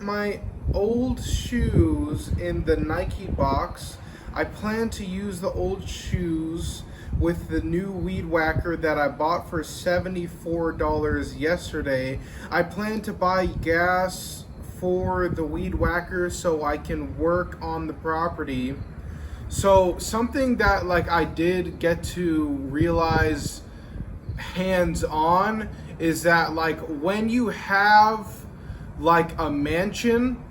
my old shoes in the Nike box. I plan to use the old shoes with the new weed whacker that I bought for $74 yesterday. I plan to buy gas for the weed whacker so I can work on the property. So something that like I did get to realize hands on is that like when you have like a mansion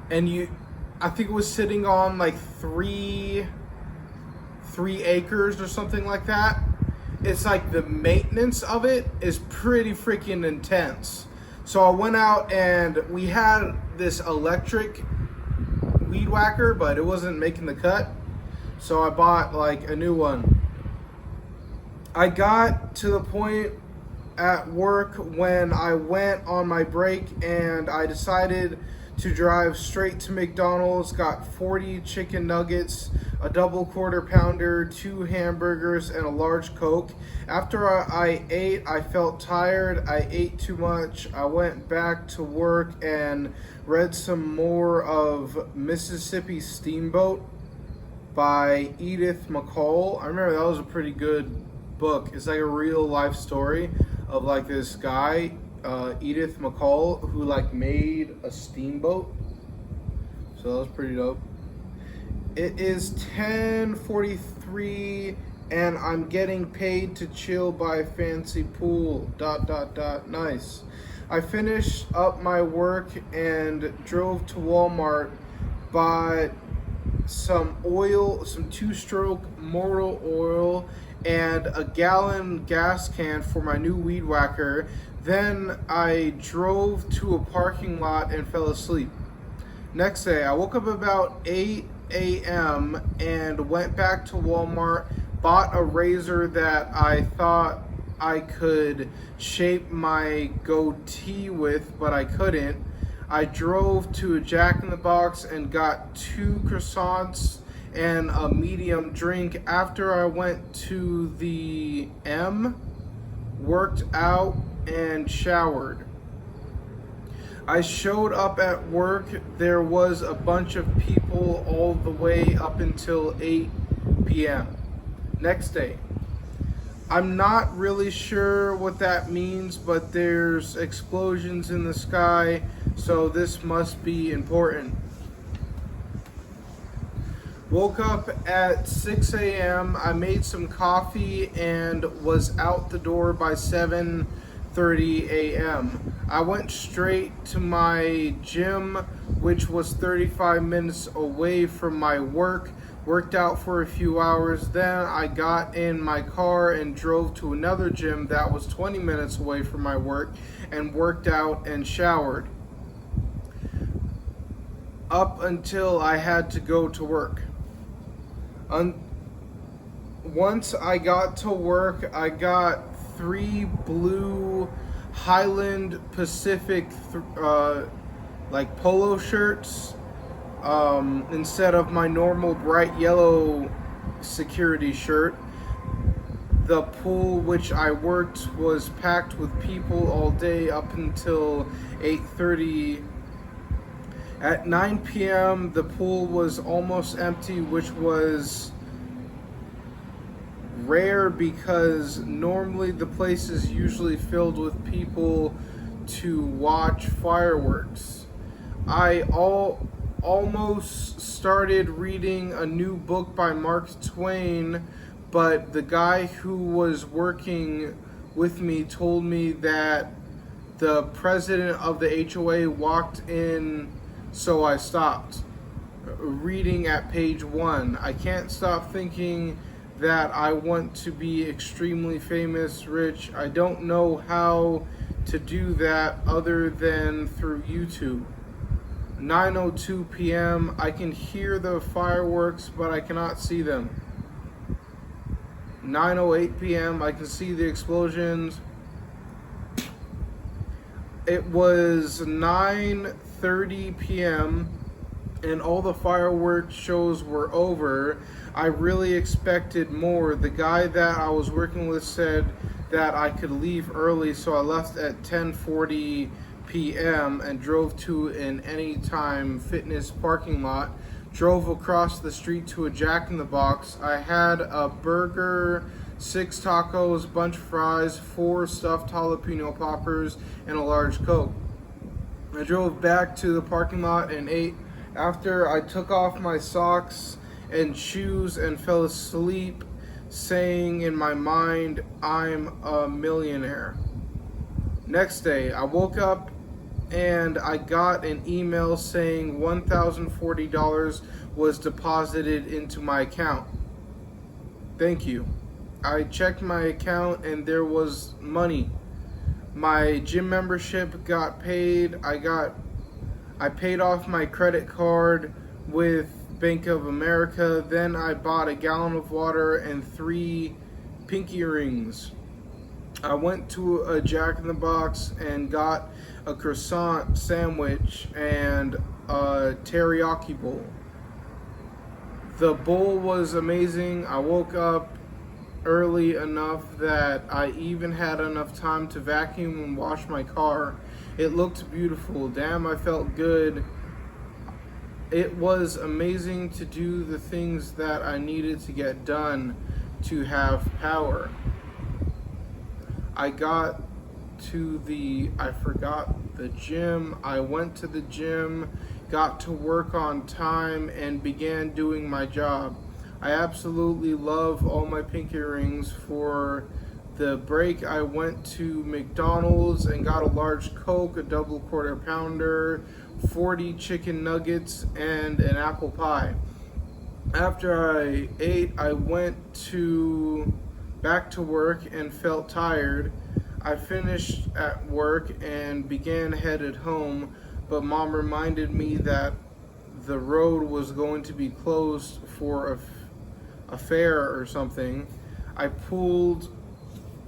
and I think it was sitting on like three acres or something like that, it's like the maintenance of it is pretty freaking intense. So I went out and we had this electric weed whacker, but it wasn't making the cut, so I bought like a new one. I got to the point at work when I went on my break and I decided to drive straight to McDonald's, got 40 chicken nuggets, a double quarter pounder, 2 hamburgers, and a large Coke. After I ate, I felt tired. I ate too much. I went back to work and read some more of Mississippi Steamboat by Edith McCall. I remember that was a pretty good book. It's like a real life story of like this guy, Edith McCall, who like made a steamboat. So that was pretty dope. It is 10:43 and I'm getting paid to chill by a fancy pool. ... Nice. I finished up my work and drove to Walmart, bought some oil, some 2-stroke motor oil, and a gallon gas can for my new weed whacker. Then I drove to a parking lot and fell asleep. Next day, I woke up about 8 a.m. and went back to Walmart, bought a razor that I thought I could shape my goatee with, but I couldn't. I drove to a Jack in the Box and got 2 croissants and a medium drink. After I went to the M, worked out, and showered. I showed up at work. There was a bunch of people all the way up until 8 p.m. Next day. I'm not really sure what that means, but there's explosions in the sky, so this must be important. Woke up at 6 a.m. I made some coffee and was out the door by 7:30 a.m. I went straight to my gym, which was 35 minutes away from my work. Worked out for a few hours. Then I got in my car and drove to another gym that was 20 minutes away from my work and worked out and showered up until I had to go to work. Once I got to work, I got 3 blue Highland Pacific like polo shirts instead of my normal bright yellow security shirt. The pool which I worked was packed with people all day up until 8:30. At 9 p.m. the pool was almost empty, which was rare because normally the place is usually filled with people to watch fireworks. I almost started reading a new book by Mark Twain, but the guy who was working with me told me that the president of the HOA walked in, so I stopped reading at page 1. I can't stop thinking that I want to be extremely famous, rich. I don't know how to do that other than through YouTube. 9:02 p.m. I can hear the fireworks, but I cannot see them. 9:08 p.m. I can see the explosions. It was 9:30 p.m. and all the fireworks shows were over. I really expected more. The guy that I was working with said that I could leave early, so I left at 10:40 p.m. and drove to an Anytime Fitness parking lot. Drove across the street to a Jack in the Box. I had a burger, 6 tacos, bunch of fries, 4 stuffed jalapeno poppers, and a large Coke. I drove back to the parking lot and ate. After I took off my socks and shoes and fell asleep, saying in my mind, I'm a millionaire. Next day, I woke up and I got an email saying $1,040 was deposited into my account. Thank you. I checked my account and there was money. My gym membership got paid. I paid off my credit card with Bank of America. Then I bought a gallon of water and 3 pinky rings. I went to a Jack in the Box and got a croissant sandwich and a teriyaki bowl. The bowl was amazing. I woke up early enough that I even had enough time to vacuum and wash my car. It looked beautiful. Damn, I felt good. It was amazing to do the things that I needed to get done to have power. I forgot the gym. I went to the gym, got to work on time, and began doing my job. I absolutely love all my pinky rings. For the break, I went to McDonald's and got a large Coke, a double quarter pounder, 40 chicken nuggets, and an apple pie. After I ate, I went back to work and felt tired. I finished at work and began headed home, but Mom reminded me that the road was going to be closed for a fair or something. I pulled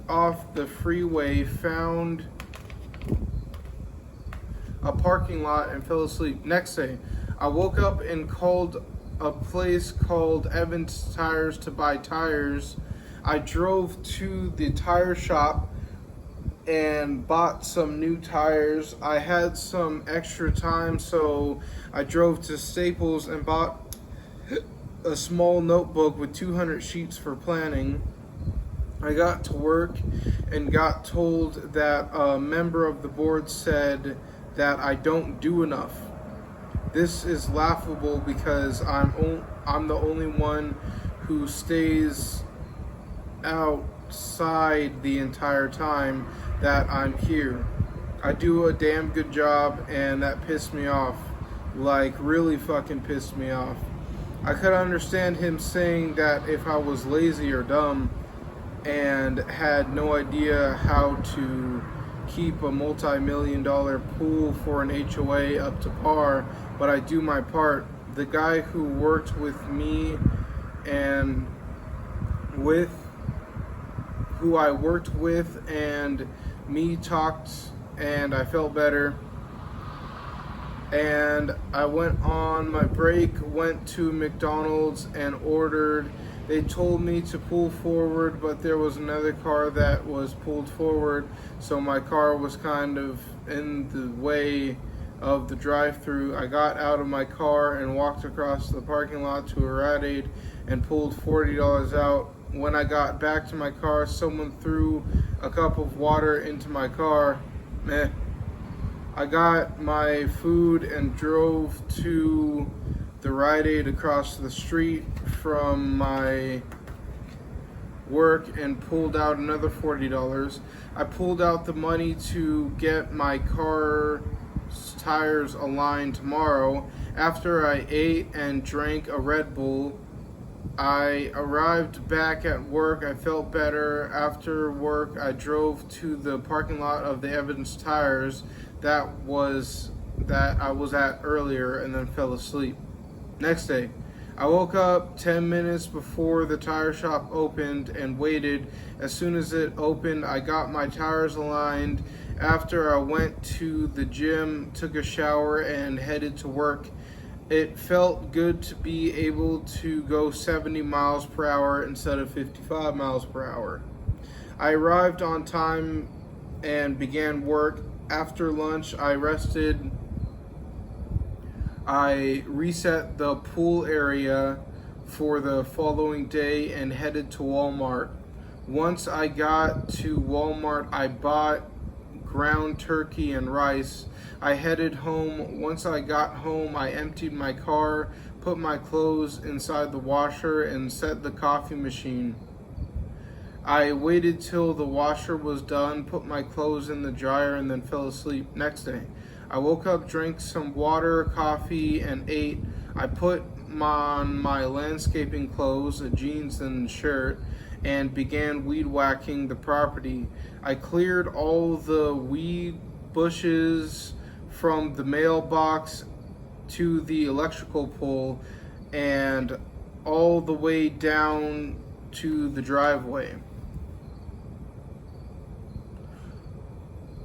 off the freeway, found a parking lot, and fell asleep. Next day, I woke up and called a place called Evans Tires to buy tires. I drove to the tire shop and bought some new tires. I had some extra time, so I drove to Staples and bought a small notebook with 200 sheets for planning. I got to work and got told that a member of the board said that I don't do enough. This is laughable because I'm the only one who stays outside the entire time that I'm here. I do a damn good job, and that pissed me off. Like, really fucking pissed me off. I could understand him saying that if I was lazy or dumb and had no idea how to keep a multi-million-dollar pool for an HOA up to par, but I do my part. The guy who worked with me and who I worked with and me talked, and I felt better. And I went on my break, went to McDonald's and ordered. They told me to pull forward, but there was another car that was pulled forward, so my car was kind of in the way of the drive-thru. I got out of my car and walked across the parking lot to a Rite Aid and pulled $40 out. When I got back to my car, someone threw a cup of water into my car. I got my food and drove to the Rite Aid across the street from my work and pulled out another $40. I pulled out the money to get my car's tires aligned tomorrow. After I ate and drank a Red Bull, I arrived back at work. I felt better. After work, I drove to the parking lot of the Evans Tires that I was at earlier, and then fell asleep. Next day, I woke up 10 minutes before the tire shop opened and waited. As soon as it opened, I got my tires aligned. After I went to the gym, took a shower, and headed to work. It felt good to be able to go 70 miles per hour instead of 55 miles per hour. I arrived on time and began work. After lunch, I rested. I reset the pool area for the following day and headed to Walmart. Once I got to Walmart, I bought ground turkey and rice. I headed home. Once I got home, I emptied my car, put my clothes inside the washer, and set the coffee machine. I waited till the washer was done, put my clothes in the dryer, and then fell asleep. Next day, I woke up, drank some water, coffee, and ate. I put on my landscaping clothes, a jeans and shirt, and began weed whacking the property. I cleared all the weed bushes from the mailbox to the electrical pole and all the way down to the driveway.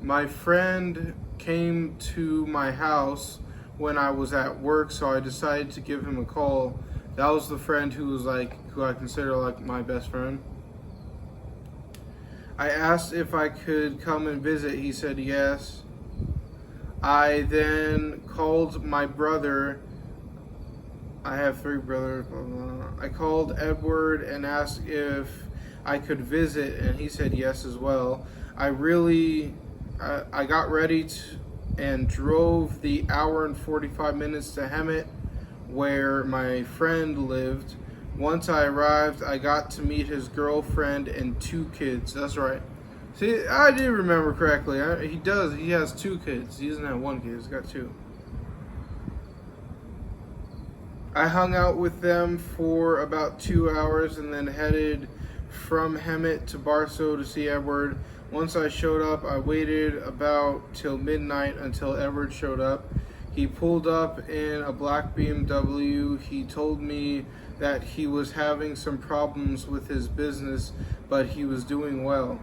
My friend came to my house when I was at work, so I decided to give him a call. That was the friend who I consider like my best friend. I asked if I could come and visit. He said yes. I then called my brother. I have 3 brothers. Blah, blah, blah. I called Edward and asked if I could visit, and he said yes as well. I got ready and drove the hour and 45 minutes to Hemet, where my friend lived. Once I arrived, I got to meet his girlfriend and 2 kids. That's right. See, I did remember correctly. He has 2 kids. He doesn't have 1 kid. He's got 2. I hung out with them for about 2 hours and then headed from Hemet to Barstow to see Edward. Once I showed up, I waited about till midnight until Edward showed up. He pulled up in a black BMW. He told me that he was having some problems with his business, but he was doing well.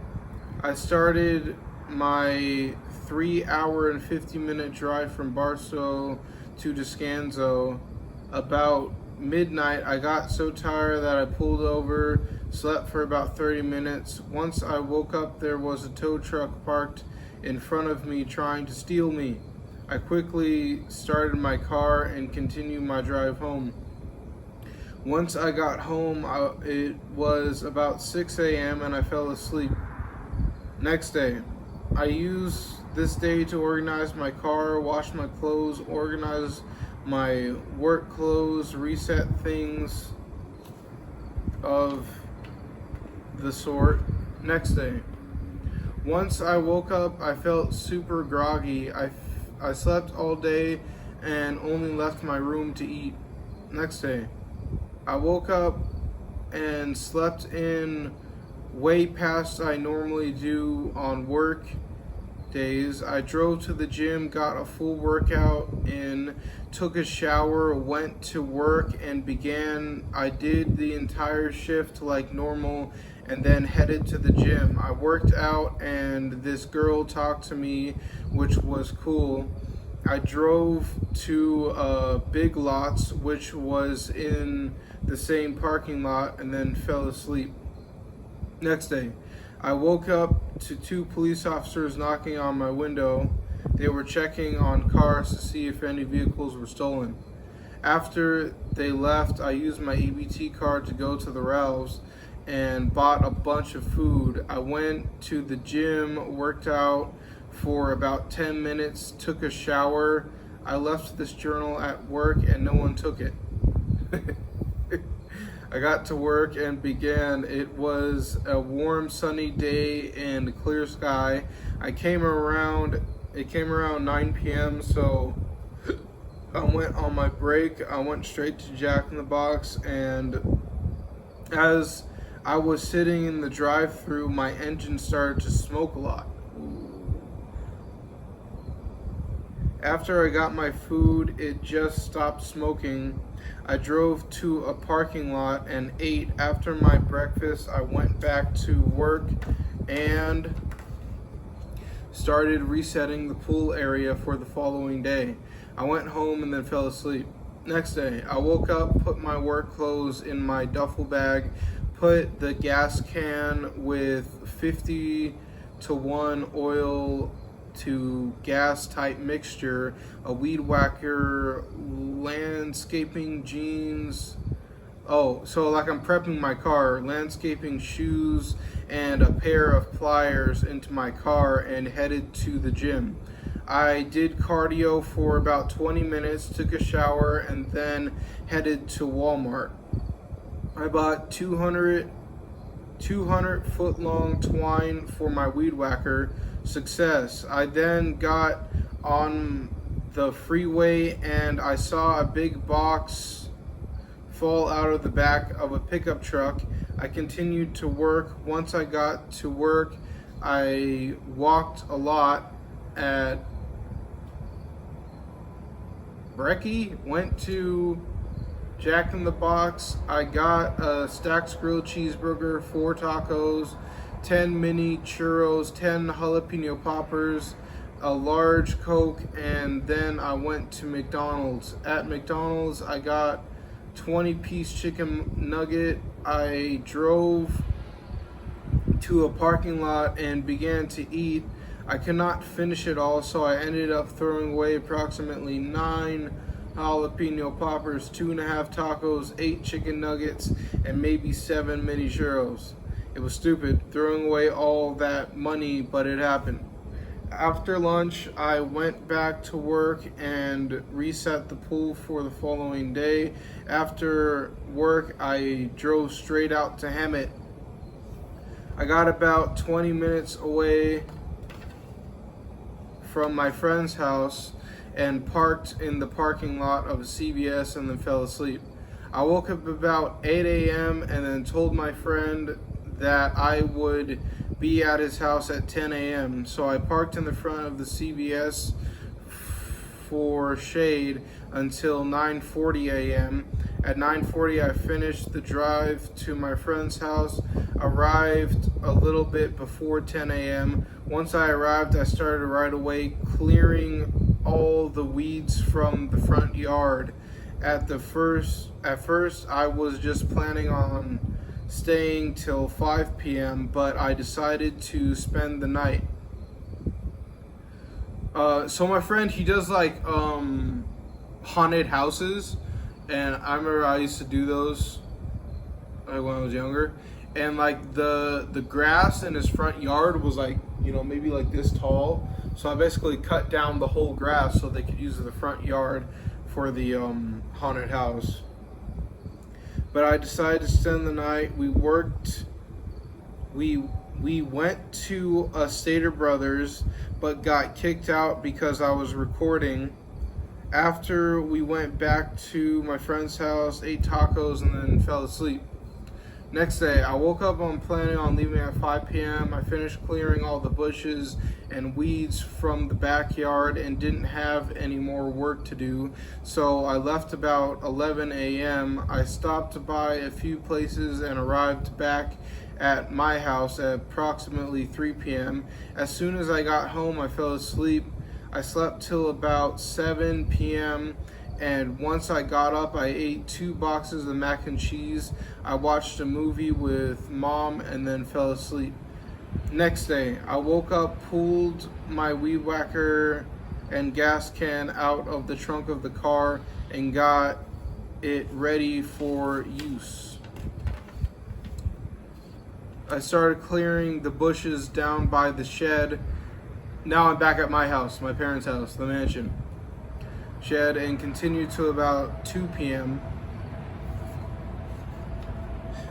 I started my 3-hour and 50-minute drive from Barstow to Descanso. About midnight, I got so tired that I pulled over, slept for about 30 minutes. Once I woke up, there was a tow truck parked in front of me trying to steal me. I quickly started my car and continued my drive home. Once I got home, it was about 6 a.m. and I fell asleep. Next day, I used this day to organize my car, wash my clothes, organize my work clothes, reset things of the sort. Next day, once I woke up, I felt super groggy. I slept all day and only left my room to eat. Next day, I woke up and slept in way past I normally do on work days. I drove to the gym, got a full workout in, took a shower, went to work, and I did the entire shift like normal, and then headed to the gym. I worked out and this girl talked to me, which was cool. I drove to Big Lots, which was in the same parking lot, and then fell asleep. Next day, I woke up to 2 police officers knocking on my window. They were checking on cars to see if any vehicles were stolen. After they left, I used my EBT card to go to the Ralphs and bought a bunch of food. I went to the gym, worked out for about 10 minutes, took a shower. I left this journal at work and no one took it. I got to work and began. It was a warm, sunny day and clear sky. It came around 9 p.m., so I went on my break. I went straight to Jack in the Box, and as I was sitting in the drive-thru, my engine started to smoke a lot. After I got my food, it just stopped smoking. I drove to a parking lot and ate. After my breakfast, I went back to work and started resetting the pool area for the following day. I went home and then fell asleep. Next day, I woke up, put my work clothes in my duffel bag, put the gas can with 50 to 1 oil to gas type mixture, a weed whacker, landscaping jeans. Oh, so like I'm prepping my car, landscaping shoes, and a pair of pliers into my car and headed to the gym. I did cardio for about 20 minutes, took a shower, and then headed to Walmart. I bought 200 foot long twine for my weed whacker. Success. I then got on the freeway and I saw a big box fall out of the back of a pickup truck. I continued to work. Once I got to work, I walked a lot at Brekkie, went to Jack in the Box. I got a Stack's grilled cheeseburger, 4 tacos, 10 mini churros, 10 jalapeno poppers, a large Coke, and then I went to McDonald's. At McDonald's, I got 20-piece chicken nugget. I drove to a parking lot and began to eat. I could not finish it all, so I ended up throwing away approximately 9 jalapeno poppers, 2.5 tacos, 8 chicken nuggets, and maybe 7 mini churros. It was stupid throwing away all that money, but it happened. After lunch, I went back to work and reset the pool for the following day. After work, I drove straight out to Hemet. I got about 20 minutes away from my friend's house and parked in the parking lot of a CVS and then fell asleep. I woke up about 8 a.m. and then told my friend that I would be at his house at 10 a.m. So I parked in the front of the CVS for shade until 9:40 a.m. At 9:40 I finished the drive to my friend's house, arrived a little bit before 10 a.m. Once I arrived, I started right away clearing all the weeds from the front yard. At first I was just planning on staying till 5 p.m., but I decided to spend the night. So my friend, he does like haunted houses, and I remember I used to do those like when I was younger. And like the grass in his front yard was like, you know, maybe like this tall. So I basically cut down the whole grass so they could use the front yard for the haunted house. But I decided to spend the night. We worked. We went to a Stater Brothers, but got kicked out because I was recording. After we went back to my friend's house, ate tacos, and then fell asleep. Next day, I woke up planning on leaving at 5 p.m. I finished clearing all the bushes and weeds from the backyard and didn't have any more work to do, so I left about 11 a.m. I stopped to buy a few places and arrived back at my house at approximately 3 p.m. As soon as I got home, I fell asleep. I slept till about 7 p.m. and once I got up, I ate 2 boxes of mac and cheese. I watched a movie with mom and then fell asleep. Next day, I woke up, pulled my weed whacker and gas can out of the trunk of the car and got it ready for use. I started clearing the bushes down by the shed. Now I'm back at my house, my parents' house, the mansion shed, and continued to about 2 p.m.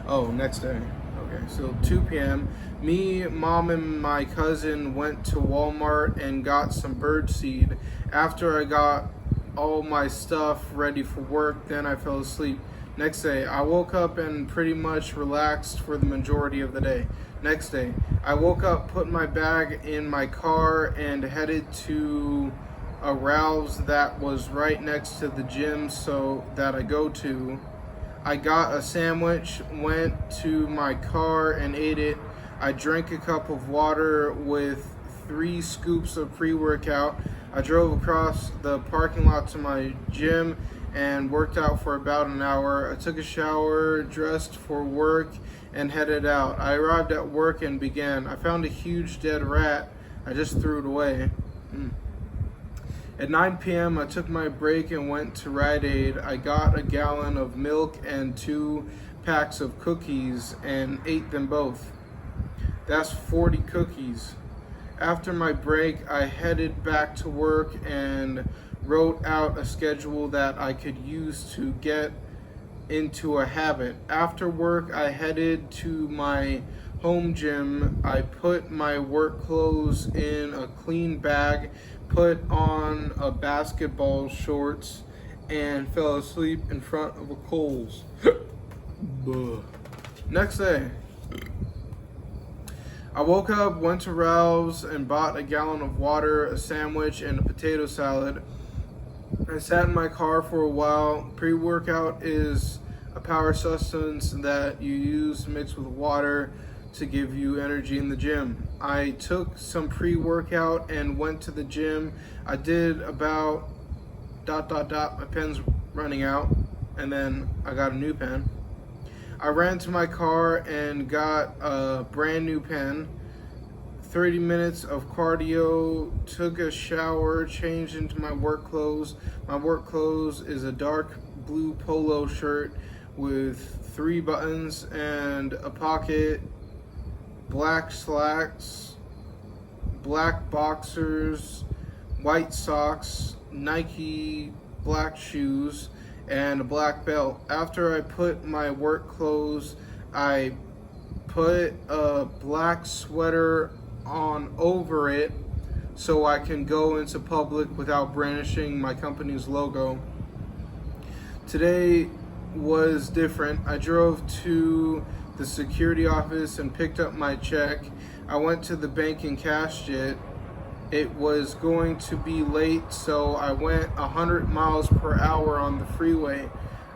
Oh, next day. Okay, so 2 p.m. Me, mom, and my cousin went to Walmart and got some bird seed. After I got all my stuff ready for work, then I fell asleep. Next day, I woke up and pretty much relaxed for the majority of the day. Next day, I woke up, put my bag in my car, and headed to a Ralph's that was right next to the gym so that I go to. I got a sandwich, went to my car and ate it. I drank a cup of water with 3 scoops of pre-workout. I drove across the parking lot to my gym and worked out for about an hour. I took a shower, dressed for work, and headed out. I arrived at work and began. I found a huge dead rat. I just threw it away. At 9 p.m., I took my break and went to Rite Aid. I got a gallon of milk and 2 packs of cookies and ate them both. That's 40 cookies. After my break, I headed back to work and wrote out a schedule that I could use to get into a habit. After work, I headed to my home gym. I put my work clothes in a clean bag, put on a basketball shorts, and fell asleep in front of a Kohl's. Next day, I woke up, went to Ralph's, and bought a gallon of water, a sandwich, and a potato salad. I sat in my car for a while. Pre-workout is a power substance that you use mixed with water to give you energy in the gym. I took some pre-workout and went to the gym. I did about ... My pen's running out, and then I got a new pen. I ran to my car and got a brand new pen. 30 minutes of cardio, took a shower, changed into my work clothes. My work clothes is a dark blue polo shirt with 3 buttons and a pocket, black slacks, black boxers, white socks, Nike black shoes, and a black belt. After I put my work clothes, I put a black sweater on over it so I can go into public without brandishing my company's logo. Today was different. I drove to the security office and picked up my check. I went to the bank and cashed it. It was going to be late, so I went 100 miles per hour on the freeway.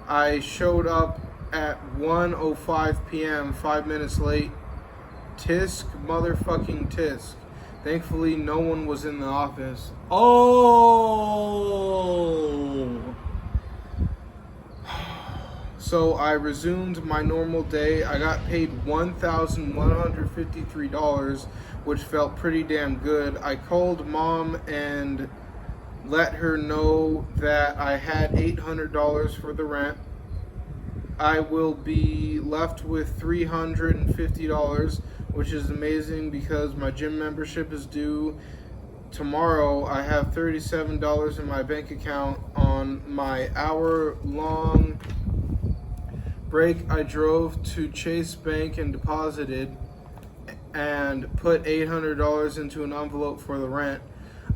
I showed up at 1:05 p.m., 5 minutes late. Tisk, motherfucking tisk. Thankfully, no one was in the office. Oh! So I resumed my normal day. I got paid $1,153, which felt pretty damn good. I called mom and let her know that I had $800 for the rent. I will be left with $350, which is amazing because my gym membership is due tomorrow. I have $37 in my bank account. On my hour-long break, I drove to Chase Bank and deposited and put $800 into an envelope for the rent.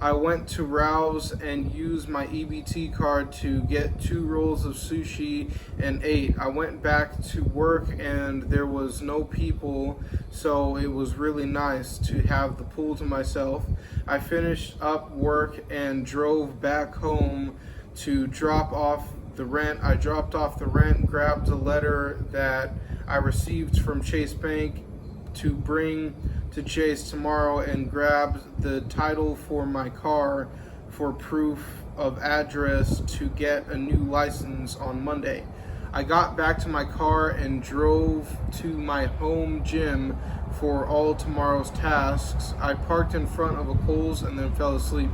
I went to Ralph's and used my EBT card to get 2 rolls of sushi and ate. I went back to work and there was no people, so it was really nice to have the pool to myself. I finished up work and drove back home to drop off the rent. I dropped off the rent, grabbed a letter that I received from Chase Bank to bring to Chase tomorrow, and grabbed the title for my car for proof of address to get a new license on Monday. I got back to my car and drove to my home gym for all tomorrow's tasks. I parked in front of a Kohl's and then fell asleep.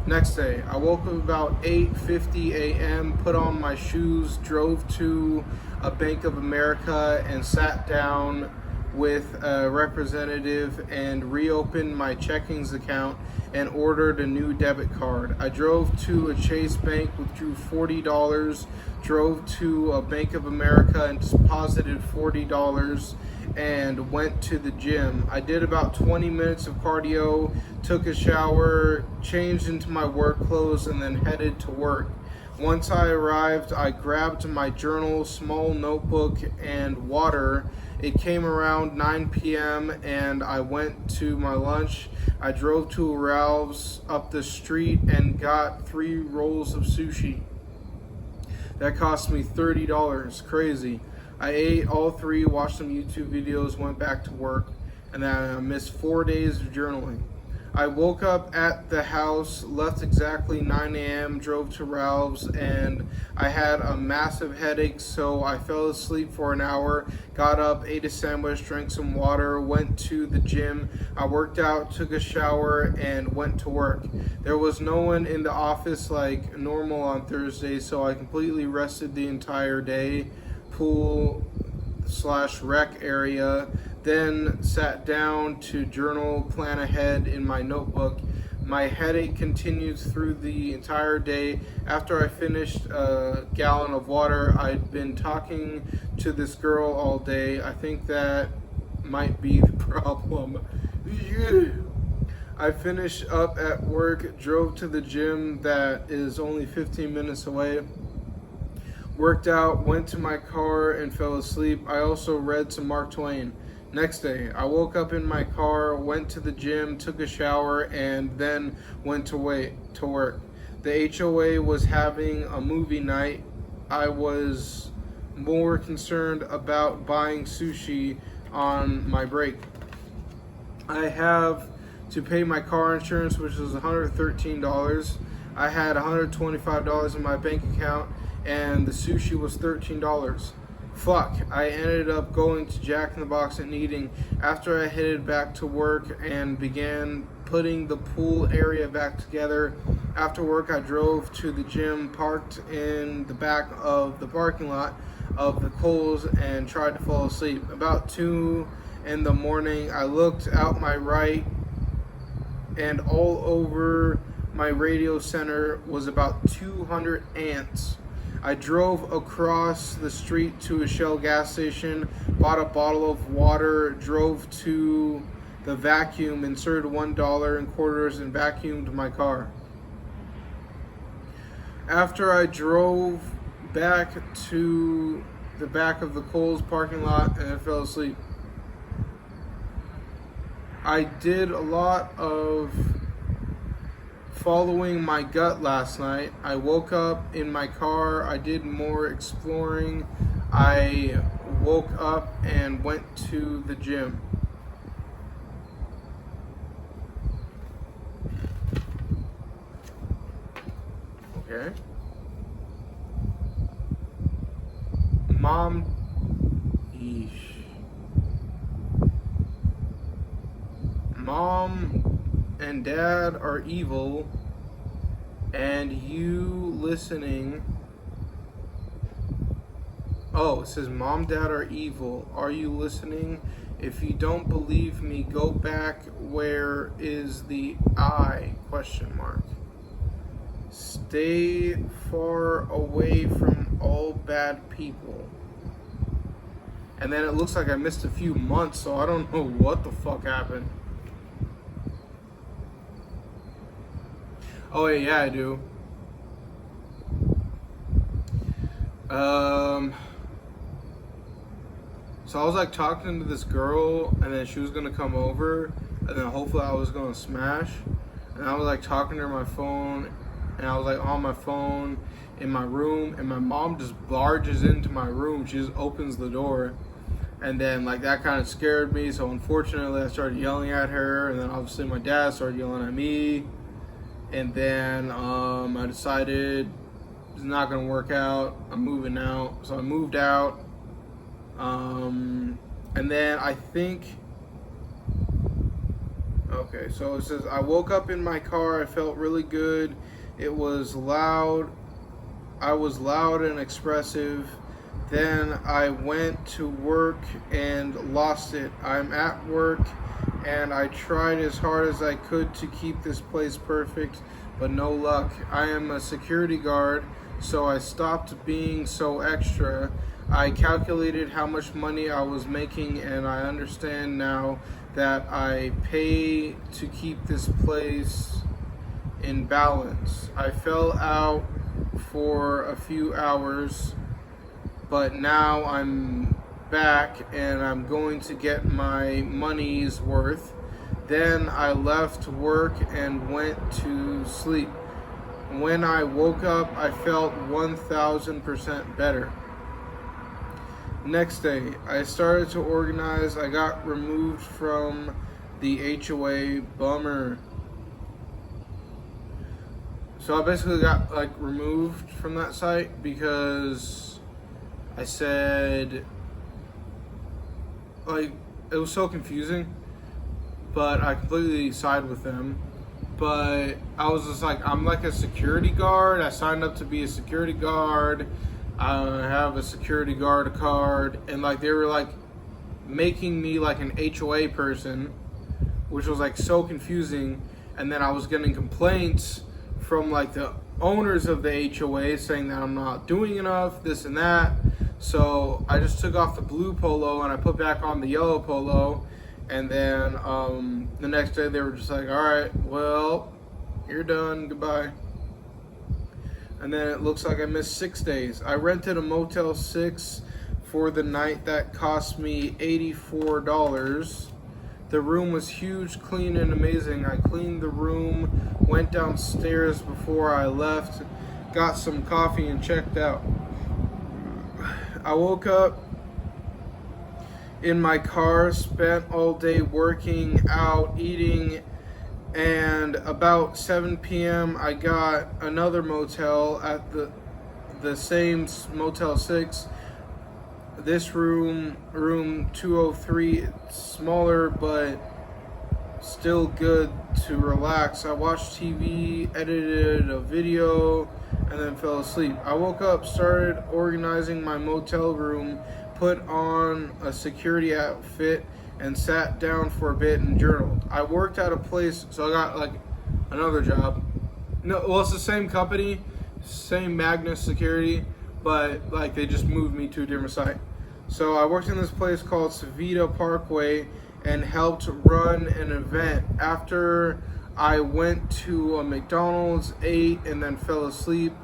Next day, I woke up about 8:50 a.m., put on my shoes, drove to a Bank of America and sat down with a representative and reopened my checkings account and ordered a new debit card. I drove to a Chase Bank, withdrew $40, drove to a Bank of America and deposited $40, and went to the gym. I did about 20 minutes of cardio, took a shower, changed into my work clothes, and then headed to work. Once I arrived, I grabbed my journal, small notebook, and water. It came around 9 p.m. and I went to my lunch. I drove to Ralph's up the street and got 3 rolls of sushi. That cost me $30. Crazy. I ate all 3, watched some YouTube videos, went back to work, and then I missed 4 days of journaling. I woke up at the house, left exactly 9 a.m., drove to Ralph's, and I had a massive headache, so I fell asleep for an hour, got up, ate a sandwich, drank some water, went to the gym. I worked out, took a shower, and went to work. There was no one in the office like normal on Thursday, so I completely rested the entire day. Pool/rec area, then sat down to journal, plan ahead in my notebook. My headache continued through the entire day. After I finished a gallon of water, I'd been talking to this girl all day. I think that might be the problem. I finished up at work, drove to the gym that is only 15 minutes away. Worked out, went to my car, and fell asleep. I also read some Mark Twain. Next day, I woke up in my car, went to the gym, took a shower, and then went to work. The HOA was having a movie night. I was more concerned about buying sushi on my break. I have to pay my car insurance, which is $113. I had $125 in my bank account, and the sushi was $13. Fuck, I ended up going to Jack in the Box and eating. After I headed back to work and began putting the pool area back together. After work, I drove to the gym, parked in the back of the parking lot of the Kohl's, and tried to fall asleep. About 2 in the morning, I looked out my right, and all over my radio center was about 200 ants. I drove across the street to a Shell gas station, bought a bottle of water, drove to the vacuum, inserted $1 in quarters, and vacuumed my car. After I drove back to the back of the Kohl's parking lot and I fell asleep. I did a lot of following my gut last night. I woke up in my car, I did more exploring, I woke up and went to the gym. Okay. Mom, Mom and Dad are evil, and you listening. Oh, it says Mom, Dad are evil. Are you listening? If you don't believe me, go back. Where is the I? Question mark. Stay far away from all bad people. And then it looks like I missed a few months, so I don't know what the fuck happened. Oh yeah, I do. So I was like talking to this girl, and then she was gonna come over, and then hopefully I was gonna smash. And I was like talking to her on my phone, and I was like on my phone in my room, and my mom just barges into my room. She just opens the door, and then like that kind of scared me. So unfortunately, I started yelling at her, and then obviously my dad started yelling at me. And then I decided it's not gonna work out. I'm moving out, so I moved out. And then I think, okay, so it says I woke up in my car. I felt really good. It was loud. I was loud and expressive. Then I went to work and lost it. I'm at work, and I tried as hard as I could to keep this place perfect, but no luck. I am a security guard, so I stopped being so extra. I calculated how much money I was making, and I understand now that I pay to keep this place in balance. I fell out for a few hours, but now I'm back and I'm going to get my money's worth. Then I left work and went to sleep. When I woke up, I felt 1000% better. Next day, I started to organize. I got removed from the HOA. Bummer. So I basically got like removed from that site because I said, like, it was so confusing, but I completely side with them. But I was just like, I'm like a security guard. I signed up to be a security guard. I have a security guard card, and like they were like making me like an HOA person, which was like so confusing. And then I was getting complaints from like the owners of the HOA saying that I'm not doing enough, this and that. So I just took off the blue polo and I put back on the yellow polo. And then the next day they were just like, all right, well, you're done, goodbye. And then it looks like I missed 6 days. I rented a Motel 6 for the night. That cost me $84. The room was huge, clean, and amazing. I cleaned the room, went downstairs before I left, got some coffee, and checked out. I woke up in my car, spent all day working out, eating, and about 7 p.m. I got another motel at the same Motel 6. This room 203, smaller but still good to relax. I watched TV, edited a video, and then fell asleep. I woke up, started organizing my motel room, put on a security outfit, and sat down for a bit and journaled. I worked at a place, so I got like another job. No, well, it's the same company, same Magnus Security, but like they just moved me to a different site. So I worked in this place called Savita Parkway and helped run an event. After I went to a McDonald's, ate, and then fell asleep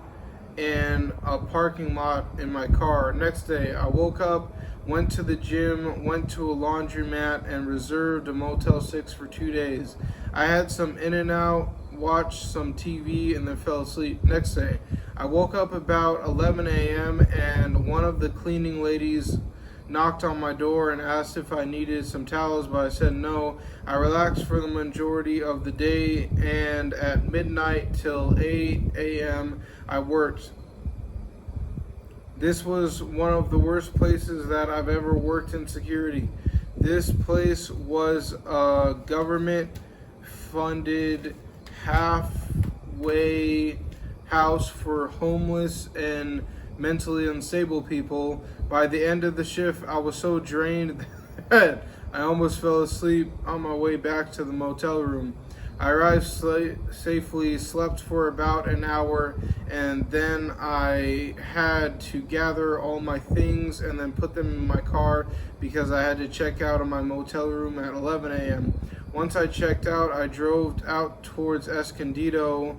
in a parking lot in my car. Next day, I woke up, went to the gym, went to a laundromat, and reserved a Motel 6 for 2 days. I had some In-N-Out, watched some TV, and then fell asleep. Next day, I woke up about 11 a.m. and one of the cleaning ladies knocked on my door and asked if I needed some towels, but I said no. I relaxed for the majority of the day, and at midnight till 8 a.m. I worked. This was one of the worst places that I've ever worked in security. This place was a government-funded halfway house for homeless and mentally unstable people. By the end of the shift, I was so drained that I almost fell asleep on my way back to the motel room. I arrived safely, slept for about an hour, and then I had to gather all my things and then put them in my car because I had to check out of my motel room at 11 a.m. Once I checked out, I drove out towards Escondido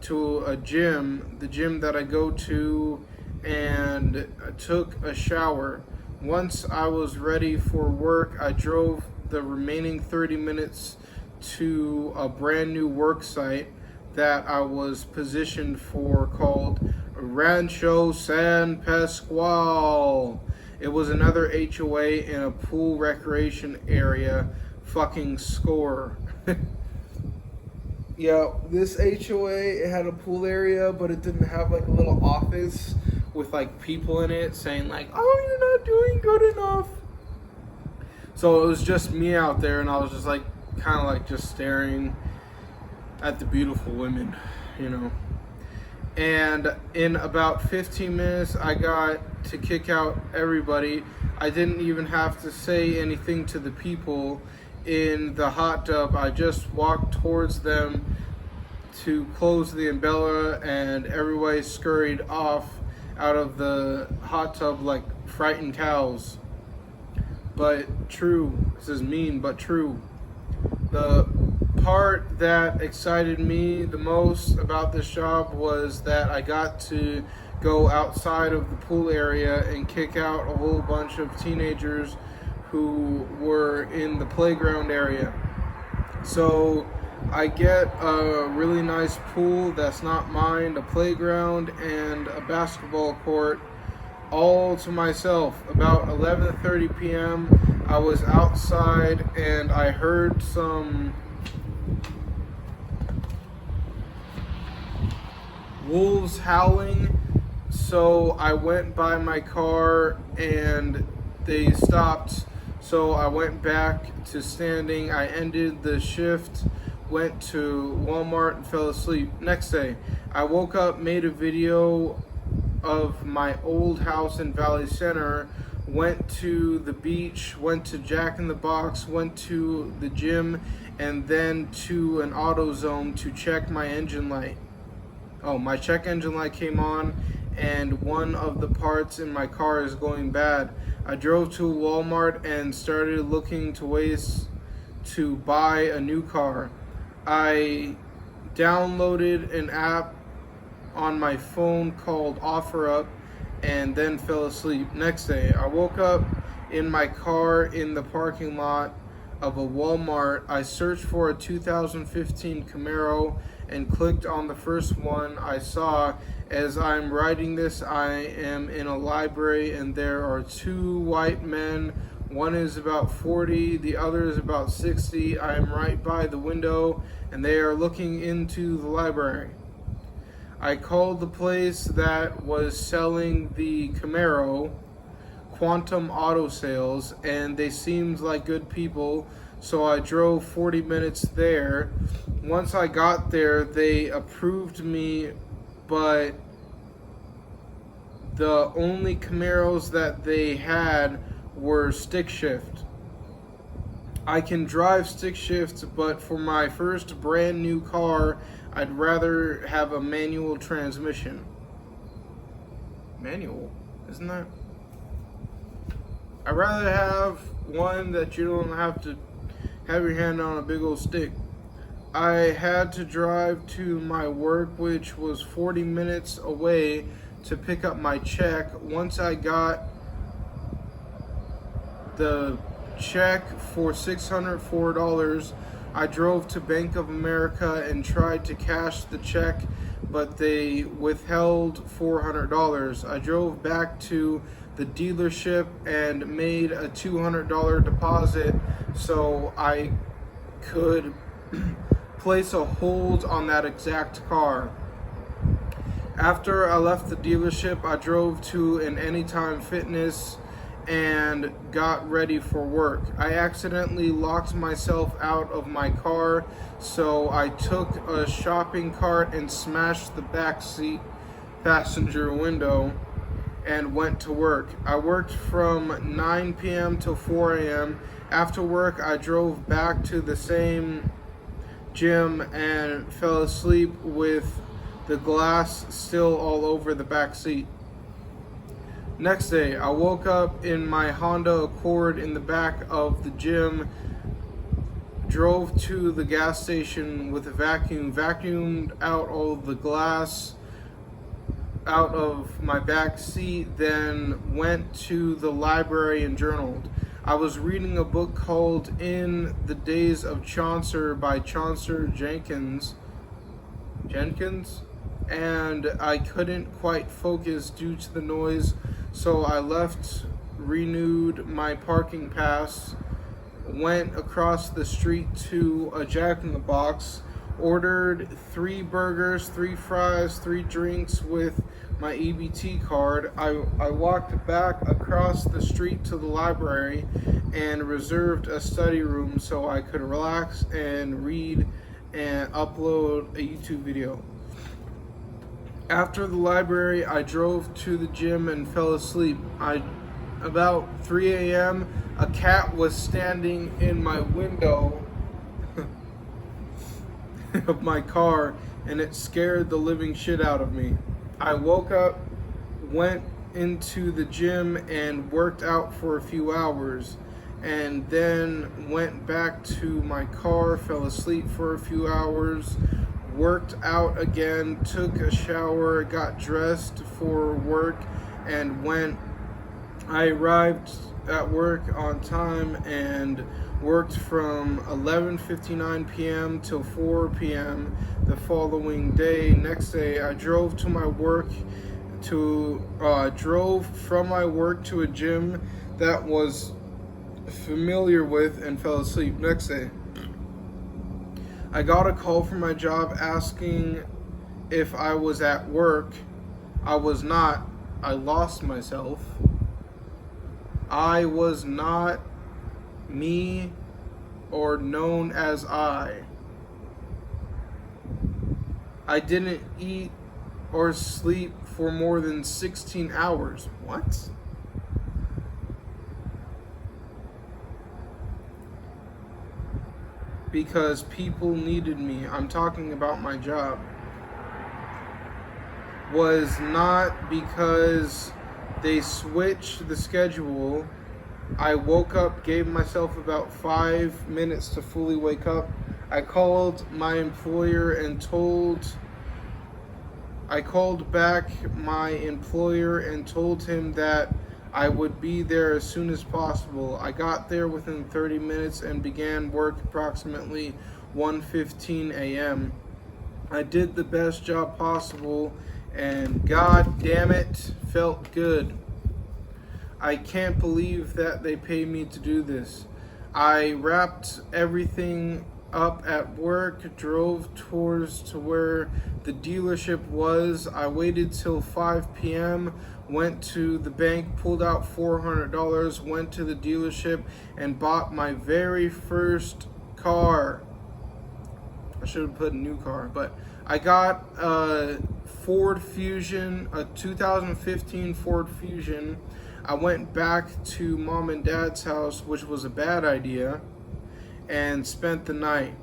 to a gym, the gym that I go to, and I took a shower. Once I was ready for work, I drove the remaining 30 minutes to a brand new work site that I was positioned for called Rancho San Pascual. It was another HOA in a pool recreation area. Fucking score. Yeah, this HOA, it had a pool area, but it didn't have like a little office with like people in it saying like, oh, you're not doing good enough. So it was just me out there, and I was just like kind of like just staring at the beautiful women, you know. And in about 15 minutes, I got to kick out everybody. I didn't even have to say anything to the people in the hot tub. I just walked towards them to close the umbrella, and everybody scurried off out of the hot tub like frightened cows. But true, this is mean but true. The part that excited me the most about this job was that I got to go outside of the pool area and kick out a whole bunch of teenagers who were in the playground area. So I get a really nice pool that's not mine, a playground, and a basketball court all to myself. About 11:30 p.m. I was outside and I heard some wolves howling. So I went by my car and they stopped. So I went back to standing. I ended the shift, went to Walmart and fell asleep. Next day, I woke up, made a video of my old house in Valley Center, went to the beach, went to Jack in the Box, went to the gym, and then to an AutoZone to check my engine light. Oh, my check engine light came on and one of the parts in my car is going bad. I drove to Walmart and started looking to ways to buy a new car. I downloaded an app on my phone called OfferUp and then fell asleep. Next day, I woke up in my car in the parking lot of a Walmart. I searched for a 2015 Camaro and clicked on the first one I saw. As I'm writing this, I am in a library and there are two white men. One is about 40, the other is about 60. I am right by the window and they are looking into the library. I called the place that was selling the Camaro, Quantum Auto Sales, and they seemed like good people, so I drove 40 minutes there. Once I got there, they approved me, but the only Camaros that they had were stick shift. I can drive stick shift, but for my first brand new car, I'd rather have a manual transmission. Manual? Isn't that? I'd rather have one that you don't have to have your hand on a big old stick. I had to drive to my work, which was 40 minutes away, to pick up my check. Once I got the check for $604, I drove to Bank of America and tried to cash the check, but they withheld $400. I drove back to the dealership and made a $200 deposit so I could place a hold on that exact car. After I left the dealership, I drove to an Anytime Fitness and got ready for work. I accidentally locked myself out of my car, so I took a shopping cart and smashed the back seat passenger window and went to work. I worked from 9 p.m. till 4 a.m. After work, I drove back to the same gym and fell asleep with the glass still all over the back seat. Next day, I woke up in my Honda Accord in the back of the gym, drove to the gas station with a vacuum, vacuumed out all of the glass out of my back seat, then went to the library and journaled. I was reading a book called In the Days of Chaucer by Chaucer Jenkins, and I couldn't quite focus due to the noise, so I left, renewed my parking pass, went across the street to a Jack in the Box, ordered 3 burgers, 3 fries, 3 drinks with my EBT card. I walked back across the street to the library and reserved a study room so I could relax and read and upload a YouTube video. After the library, I drove to the gym and fell asleep. About 3 a.m., a cat was standing in my window of my car and it scared the living shit out of me. I woke up, went into the gym and worked out for a few hours, and then went back to my car, fell asleep for a few hours, worked out again, took a shower, got dressed for work, and went. I arrived at work on time and worked from 11:59 p.m. till 4 p.m. the following day. Next day, I drove to my work drove from my work to a gym that was familiar with and fell asleep. Next day, I got a call from my job asking if I was at work. I was not. I lost myself. I was not me or known as I. I didn't eat or sleep for more than 16 hours. What? Because people needed me. I'm talking about my job. Was not because they switched the schedule. I woke up, gave myself about 5 minutes to fully wake up. I called my employer and I called back my employer and told him that I would be there as soon as possible. I got there within 30 minutes and began work approximately 1:15 a.m. I did the best job possible, and god damn it, felt good. I can't believe that they paid me to do this. I wrapped everything up at work, drove towards to where the dealership was. I waited till 5 p.m., went to the bank, pulled out $400, went to the dealership, and bought my very first car. I should have put a new car, but I got a Ford Fusion, a 2015 Ford Fusion. I went back to mom and dad's house, which was a bad idea, and spent the night.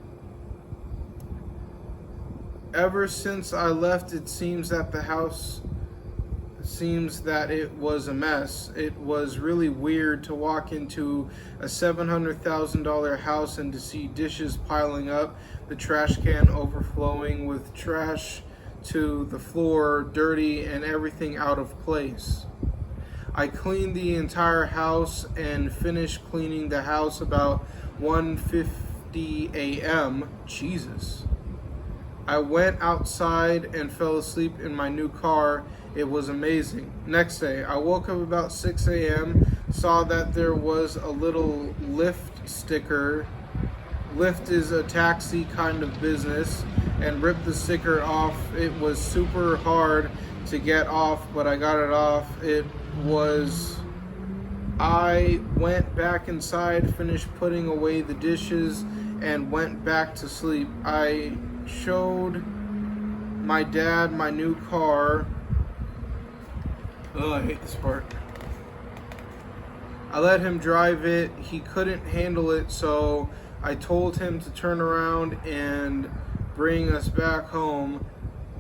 Ever since I left, it seems that it was a mess. It was really weird to walk into a $700,000 house and to see dishes piling up, the trash can overflowing with trash to the floor, dirty, and everything out of place. I cleaned the entire house and finished cleaning the house about 1:50 a.m. Jesus. I went outside and fell asleep in my new car. It was amazing. Next day, I woke up about 6 a.m., saw that there was a little Lyft sticker. Lyft is a taxi kind of business, and ripped the sticker off. It was super hard to get off, but I got it off. I went back inside, finished putting away the dishes, and went back to sleep. I showed my dad my new car. Oh, I hate this part. I let him drive it. He couldn't handle it, so I told him to turn around and bring us back home.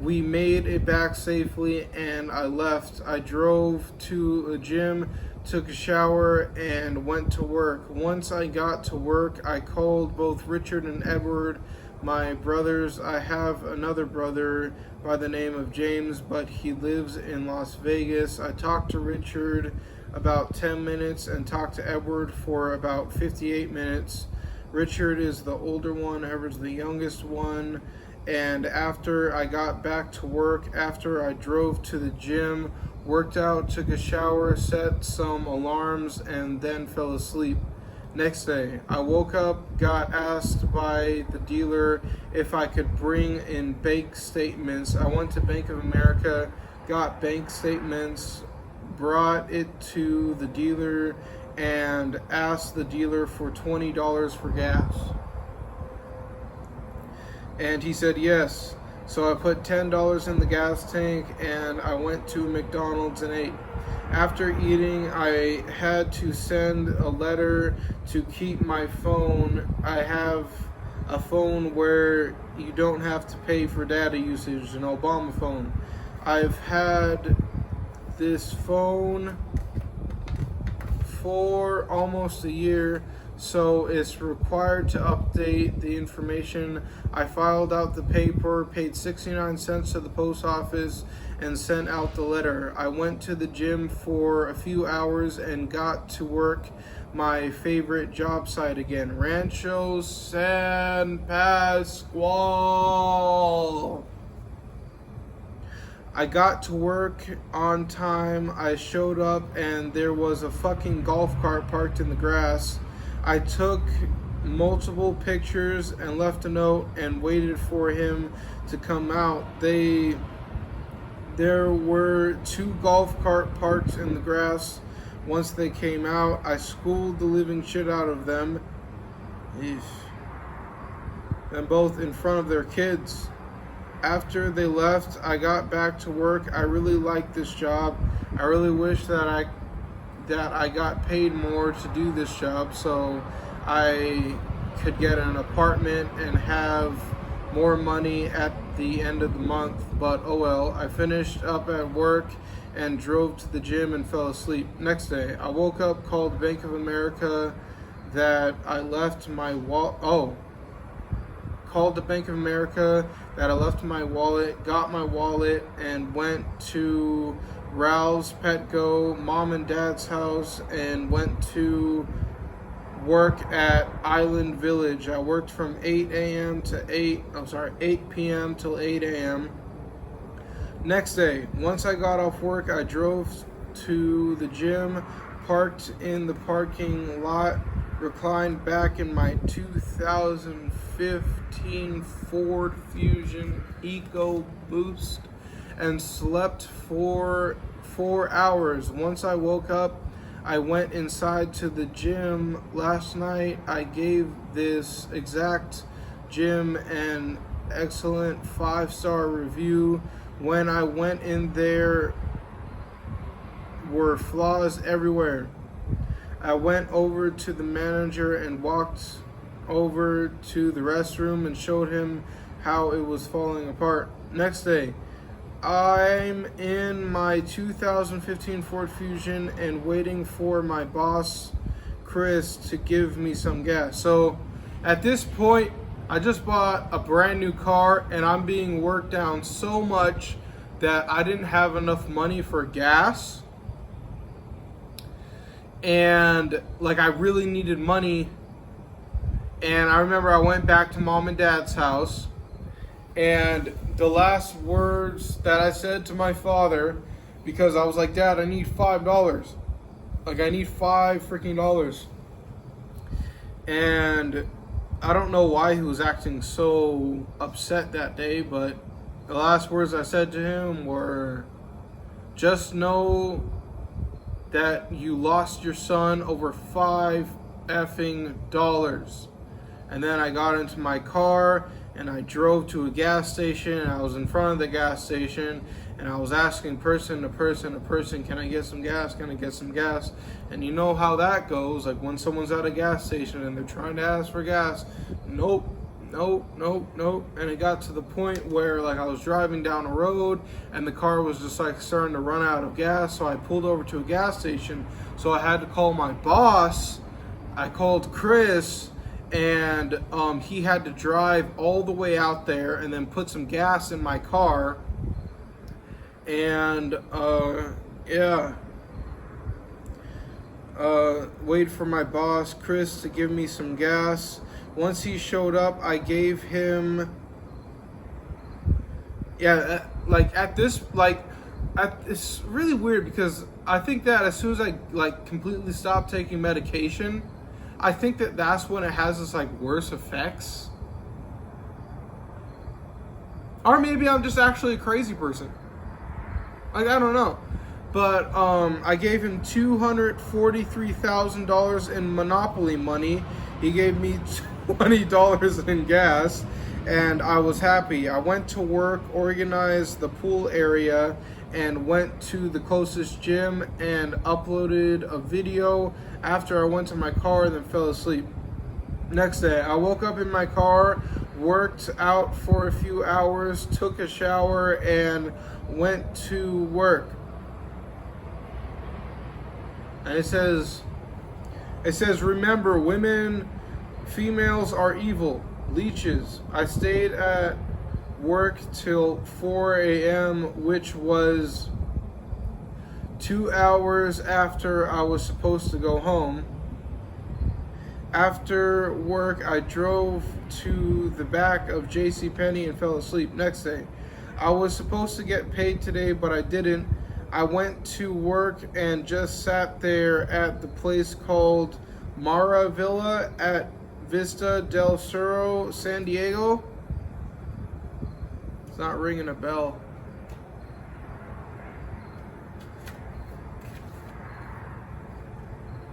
We made it back safely, and I left. I drove to a gym, took a shower, and went to work. Once I got to work, I called both Richard and Edward, my brothers. I have another brother by the name of James, but he lives in Las Vegas. I talked to Richard about 10 minutes and talked to Edward for about 58 minutes. Richard is the older one, Edward's the youngest one. And after I got back to work, after I drove to the gym, worked out, took a shower, set some alarms, and then fell asleep. Next day, I woke up, got asked by the dealer if I could bring in bank statements. I went to Bank of America, got bank statements, brought it to the dealer, and asked the dealer for $20 for gas. And he said yes. So I put $10 in the gas tank and I went to McDonald's and ate. After eating, I had to send a letter to keep my phone. I have a phone where you don't have to pay for data usage, an Obama phone. I've had this phone for almost a year, so it's required to update the information. I filed out the paper, paid 69 cents to the post office, and sent out the letter. I went to the gym for a few hours and got to work my favorite job site again, Rancho San Pasqual. I got to work on time. I showed up and there was a fucking golf cart parked in the grass. I took multiple pictures and left a note and waited for him to come out. There were 2 golf cart parked in the grass. Once they came out, I schooled the living shit out of them. Eesh. And both in front of their kids. After they left, I got back to work. I really liked this job. I really wish that I got paid more to do this job so I could get an apartment and have more money at the end of the month, but oh well. I finished up at work and drove to the gym and fell asleep. Next day, I woke up, called Bank of America that I left my called the Bank of America that I left my wallet, got my wallet, and went to Ralph's Petco, mom and dad's house, and went to work at Island Village. I worked from 8 p.m. till 8 a.m. Next day, once I got off work, I drove to the gym, parked in the parking lot, reclined back in my 2015 Ford Fusion Eco Boost, and slept for 4 hours. Once I woke up, I went inside to the gym. Last night, I gave this exact gym an excellent 5-star review. When I went in, there were flaws everywhere. I went over to the manager and walked over to the restroom and showed him how it was falling apart. Next day, I'm in my 2015 Ford Fusion and waiting for my boss, Chris, to give me some gas. So at this point, I just bought a brand new car and I'm being worked down so much that I didn't have enough money for gas. And like, I really needed money. And I remember I went back to mom and dad's house, and the last words that I said to my father, because I was like, Dad, I need $5. Like, I need $5 freaking dollars. And I don't know why he was acting so upset that day, but the last words I said to him were, just know that you lost your son over $5 effing dollars. And then I got into my car and I drove to a gas station, and I was in front of the gas station and I was asking person to person, can I get some gas? Can I get some gas? And you know how that goes. Like, when someone's at a gas station and they're trying to ask for gas, nope. And it got to the point where, like, I was driving down a road and the car was just like starting to run out of gas. So I pulled over to a gas station. So I had to call my boss. I called Chris, and he had to drive all the way out there and then put some gas in my car. And wait for my boss, Chris, to give me some gas. Once he showed up, I gave him, it's really weird because I think that as soon as I completely stopped taking medication, I think that that's when it has this worse effects. Or maybe I'm just actually a crazy person. I don't know. But I gave him $243,000 in Monopoly money. He gave me $20 in gas, and I was happy. I went to work, organized the pool area, and went to the closest gym and uploaded a video after I went to my car and then fell asleep. Next day, I woke up in my car, worked out for a few hours, took a shower, and went to work. And it says, remember, females are evil, leeches. I stayed at work till 4 a.m., which was 2 hours after I was supposed to go home. After work, I drove to the back of JCPenney and fell asleep. Next day, I was supposed to get paid today, but I didn't. I went to work and just sat there at the place called Mara Villa at Vista del Sur, San Diego. It's not ringing a bell.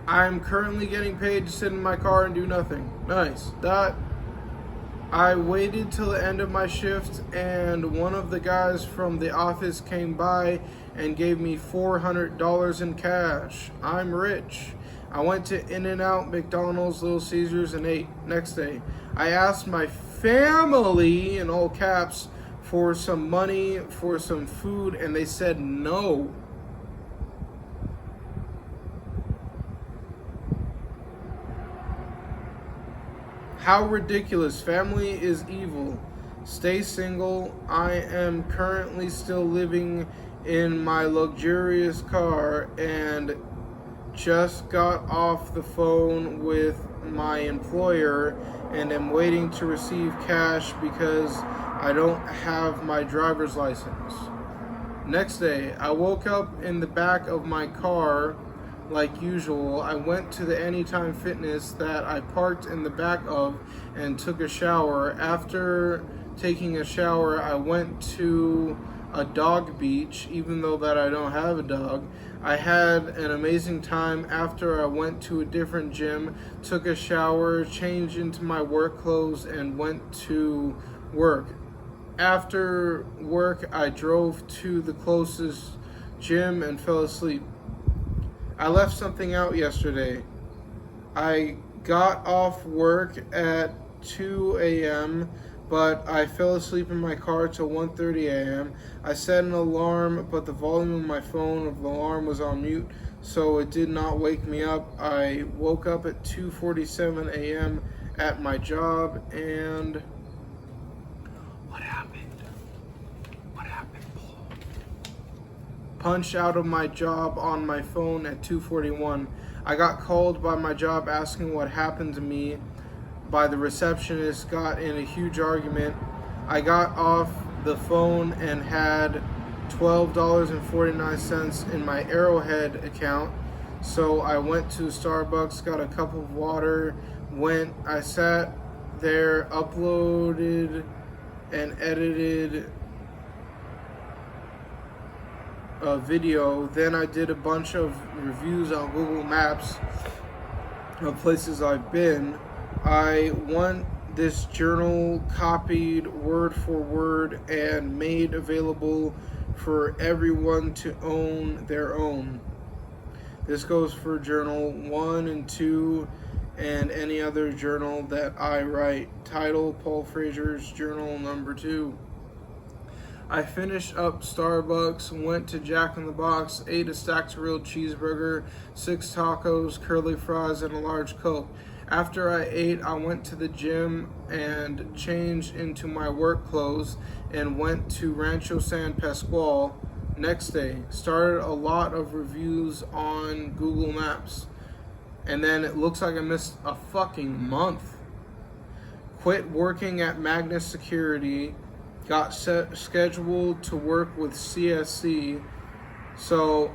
I'm currently getting paid to sit in my car and do nothing. Nice. That I waited till the end of my shift, and one of the guys from the office came by and gave me $400 in cash. I'm rich. I went to In-N-Out, McDonald's, Little Caesars, and ate. Next day, I asked my family, in all caps, for some money, for some food, and they said no. How ridiculous. Family is evil. Stay single. I am currently still living in my luxurious car and just got off the phone with my employer and am waiting to receive cash because I don't have my driver's license. Next day, I woke up in the back of my car like usual. I went to the Anytime Fitness that I parked in the back of and took a shower. After taking a shower, I went to a dog beach, even though that I don't have a dog. I had an amazing time. After, I went to a different gym, took a shower, changed into my work clothes, and went to work. After work, I drove to the closest gym and fell asleep. I left something out yesterday. I got off work at 2 a.m., but I fell asleep in my car till 1:30 a.m. I set an alarm, but the volume of my phone of the alarm was on mute, so it did not wake me up. I woke up at 2:47 a.m. at my job, and what happened? What happened, Paul? Punched out of my job on my phone at 2:41. I got called by my job asking what happened to me by the receptionist, got in a huge argument. I got off the phone and had $12.49 in my Arrowhead account. So I went to Starbucks, got a cup of water, I sat there, uploaded and edited a video. Then I did a bunch of reviews on Google Maps of places I've been. I want this journal copied word for word and made available for everyone to own their own. This goes for journal 1 and 2 and any other journal that I write. Title: Paul Fraser's Journal Number 2. I finished up Starbucks, went to Jack in the Box, ate a stacked grilled cheeseburger, 6 tacos, curly fries, and a large Coke. After I ate, I went to the gym and changed into my work clothes and went to Rancho San Pasqual. Next day, started a lot of reviews on Google Maps. And then it looks like I missed a fucking month. Quit working at Magnus Security. Got scheduled to work with CSC. So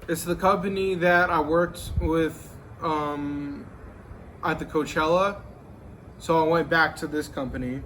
it's the company that I worked with at the Coachella. So I went back to this company.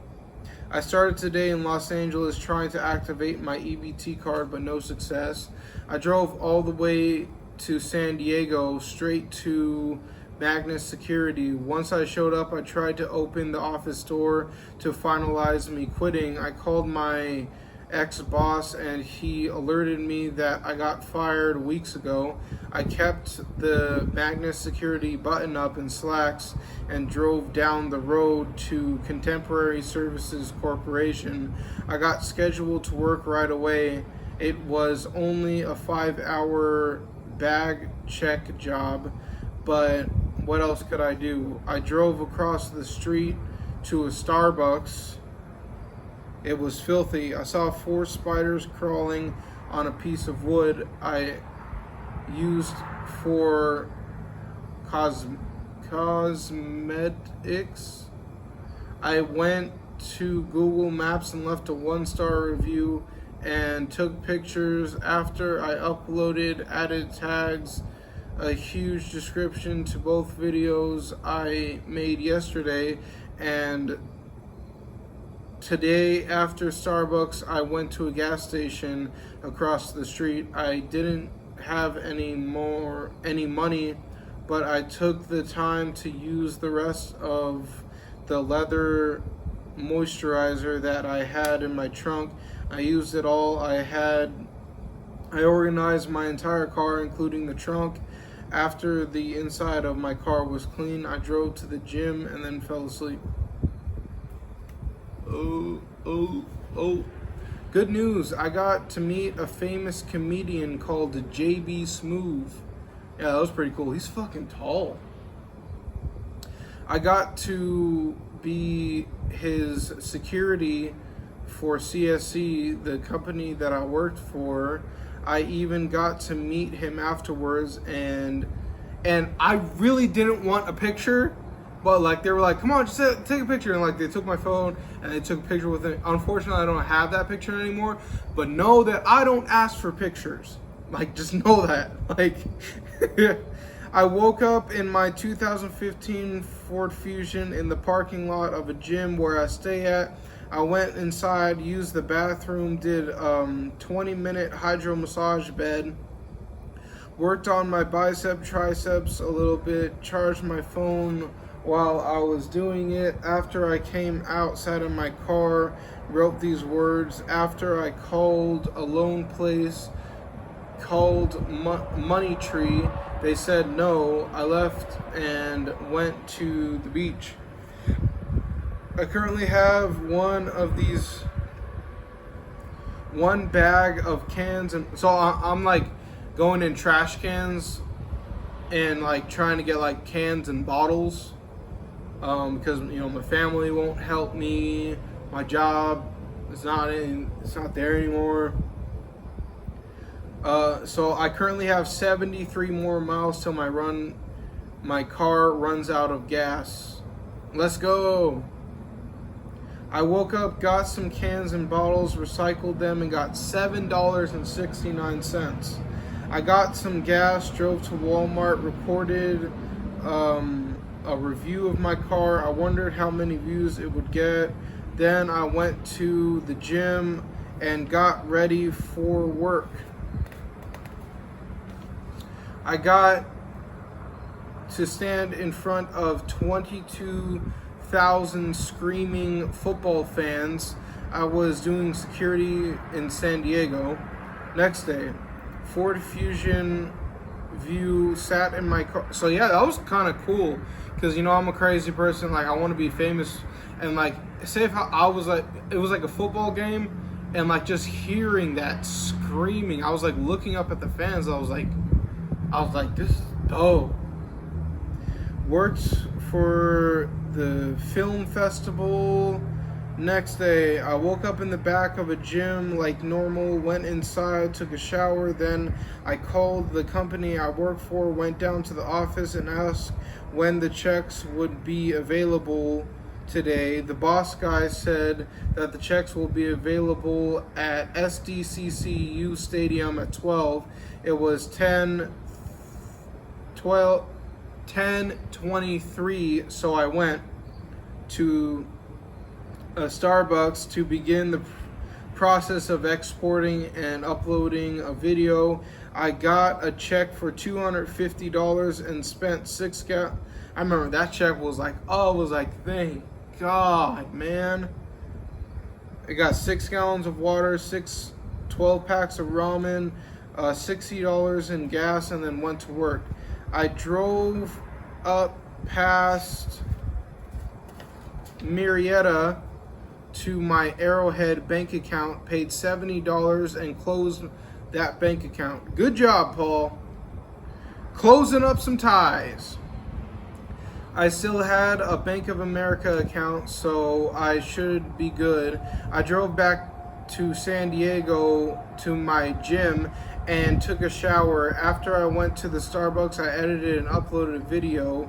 I started today in Los Angeles trying to activate my EBT card, but no success. I drove all the way to San Diego straight to Magnus Security. Once I showed up, I tried to open the office door to finalize me quitting. I called my ex-boss and he alerted me that I got fired weeks ago. I kept the Magnus Security button up in slacks and drove down the road to Contemporary Services Corporation. I got scheduled to work right away. It was only a 5-hour bag check job, but what else could I do? I drove across the street to a Starbucks. It was filthy. I saw 4 spiders crawling on a piece of wood I used for cosmetics. I went to Google Maps and left a 1-star review and took pictures. After I uploaded, added tags, a huge description to both videos I made yesterday, and today after Starbucks I went to a gas station across the street. I didn't have any money, but I took the time to use the rest of the leather moisturizer that I had in my trunk. I used it all. I organized my entire car, including the trunk. After the inside of my car was clean, I drove to the gym and then fell asleep. Oh. Good news, I got to meet a famous comedian called JB Smoove. Yeah, that was pretty cool. He's fucking tall. I got to be his security for CSC, the company that I worked for. I even got to meet him afterwards, and I really didn't want a picture, but like they were like, come on, just take a picture, and like they took my phone and they took a picture with it. Unfortunately, I don't have that picture anymore, but know that I don't ask for pictures. Like, just know that. Like, I woke up in my 2015 Ford Fusion in the parking lot of a gym where I stay at. I went inside, used the bathroom, did 20-minute hydro massage bed, worked on my bicep, triceps a little bit, charged my phone while I was doing it. After I came outside of my car, wrote these words. After I called a loan place called Money Tree, they said no. I left and went to the beach. I currently have one bag of cans, and so I'm like going in trash cans and like trying to get like cans and bottles, because my family won't help me. My job is it's not there anymore. So I currently have 73 more miles till my car runs out of gas. Let's go. I woke up, got some cans and bottles, recycled them, and got $7.69. I got some gas, drove to Walmart, recorded a review of my car. I wondered how many views it would get. Then I went to the gym and got ready for work. I got to stand in front of 22,000 screaming football fans. I was doing security in San Diego. Next day, Ford Fusion view, sat in my car. So yeah, that was kind of cool, because I'm a crazy person. Like, I want to be famous, and like, say if I was like, it was like a football game, and like just hearing that screaming, I was like looking up at the fans. I was like, this is dope. Worked for the film festival. Next day, I woke up in the back of a gym like normal, went inside, took a shower, then I called the company I work for, went down to the office and asked when the checks would be available today. The boss guy said that the checks will be available at SDCCU Stadium at 12. It was 10:23, so I went to a Starbucks to begin the process of exporting and uploading a video. I got a check for $250 and spent I remember that check was like, thank God, man. I got 6 gallons of water, 12 packs of ramen, $60 in gas, and then went to work. I drove up past Marietta to my Arrowhead bank account, paid $70 and closed that bank account. Good job, Paul. Closing up some ties. I still had a Bank of America account, so I should be good. I drove back to San Diego to my gym and took a shower. After I went to the Starbucks, I edited and uploaded a video.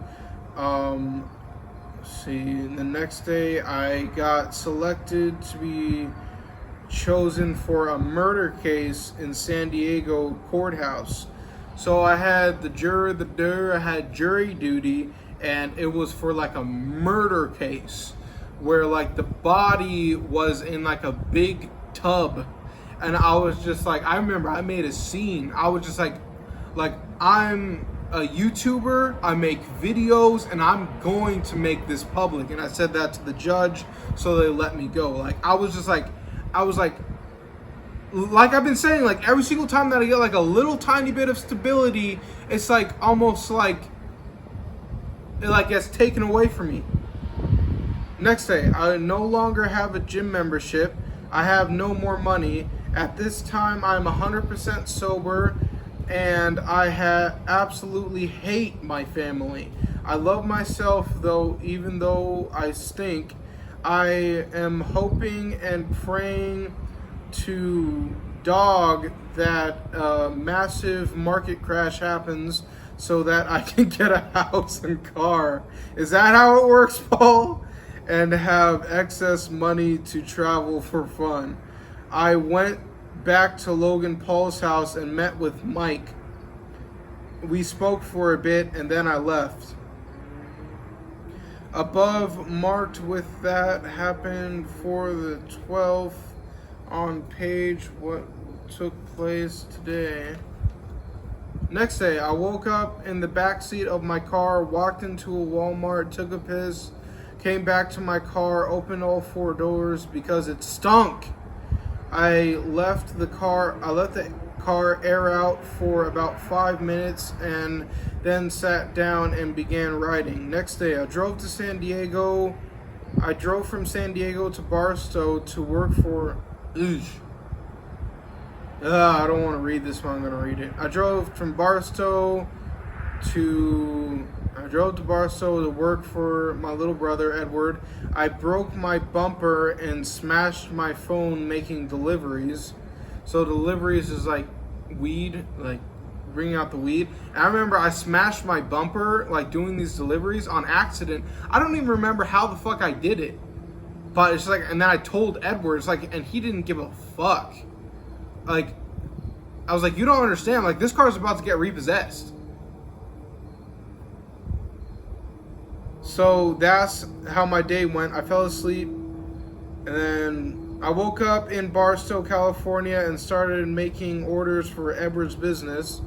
The next day I got selected to be chosen for a murder case in San Diego courthouse. So I had I had jury duty, and it was for like a murder case where like the body was in like a big tub, and I was just like, I remember I made a scene. I was just like I'm a YouTuber, I make videos, and I'm going to make this public. And I said that to the judge, so they let me go. Like I was like I've been saying, like every single time that I get like a little tiny bit of stability, it's like almost like it like gets taken away from me. Next day, I no longer have a gym membership. I have no more money. At this time, I'm 100% sober, and I absolutely hate my family. I love myself, though, even though I stink. I am hoping and praying to dog that a massive market crash happens so that I can get a house and car. Is that how it works, Paul? And have excess money to travel for fun. I went back to Logan Paul's house and met with Mike. We spoke for a bit and then I left. Above marked with that happened for the 12th on page what took place today. Next day, I woke up in the back seat of my car, walked into a Walmart, took a piss, came back to my car, opened all 4 doors because it stunk. I let the car air out for about 5 minutes and then sat down and began writing. Next day, I drove to San Diego. I drove from San Diego to Barstow to work for... I don't want to read this one, I'm going to read it. I drove to Barstow to work for my little brother, Edward. I broke my bumper and smashed my phone making deliveries. So deliveries is like weed, like bringing out the weed. And I remember I smashed my bumper like doing these deliveries on accident. I don't even remember how the fuck I did it. But it's like, and then I told Edward, it's like, and he didn't give a fuck. Like, I was like, you don't understand, like this car's about to get repossessed. So that's how my day went. I fell asleep, and then I woke up in Barstow, California, and started making orders for Edward's business.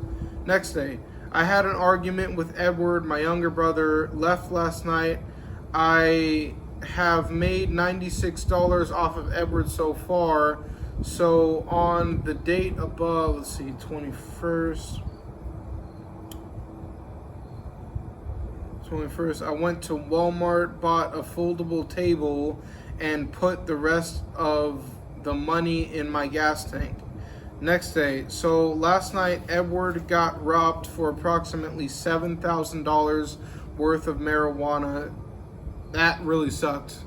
Next day, I had an argument with Edward, my younger brother, left last night. I have made $96 off of Edward so far. So on the date above, let's see, 21st, I went to Walmart, bought a foldable table, and put the rest of the money in my gas tank. Next day, so last night Edward got robbed for approximately $7,000 worth of marijuana. That really sucked.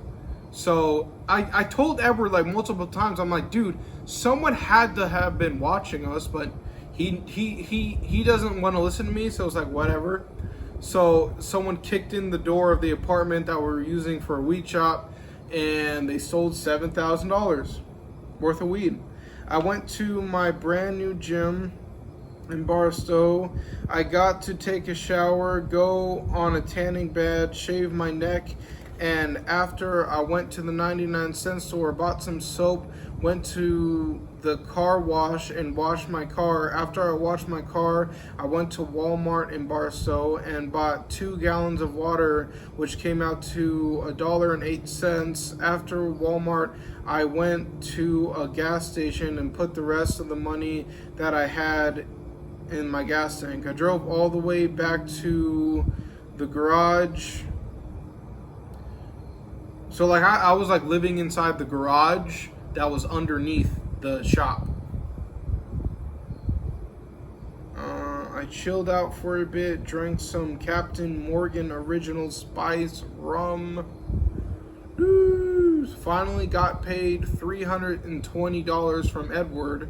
So I told Edward like multiple times, I'm like, dude, someone had to have been watching us, but he doesn't want to listen to me, so it's like whatever. So someone kicked in the door of the apartment that we were using for a weed shop, and they sold $7,000 worth of weed. I went to my brand new gym in Barstow. I got to take a shower, go on a tanning bed, shave my neck, and after I went to the 99-cent store, bought some soap, went to the car wash and washed my car. After I washed my car, I went to Walmart in Barstow and bought 2 gallons of water, which came out to $1.08. After Walmart, I went to a gas station and put the rest of the money that I had in my gas tank. I drove all the way back to the garage. So like I was like living inside the garage that was underneath the shop. I chilled out for a bit, drank some Captain Morgan Original Spice rum. Finally got paid $320 from Edward.